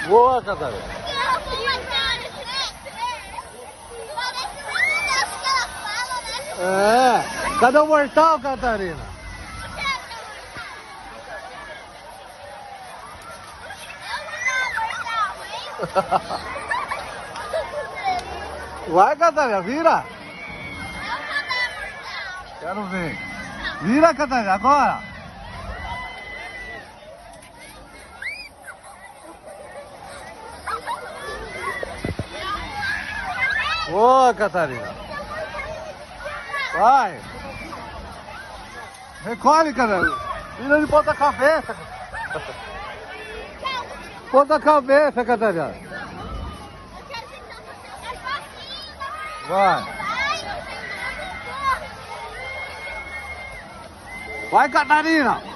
Boa, Catarina. É. Cadê o mortal, Catarina? Vai, Catarina, vira. Quero ver. Vira, Catarina, agora. Boa, Catarina. Vai. Recolhe, Catarina. Vira de ponta cabeça. Ponta cabeça, Catarina. Vai. Vai, Catarina.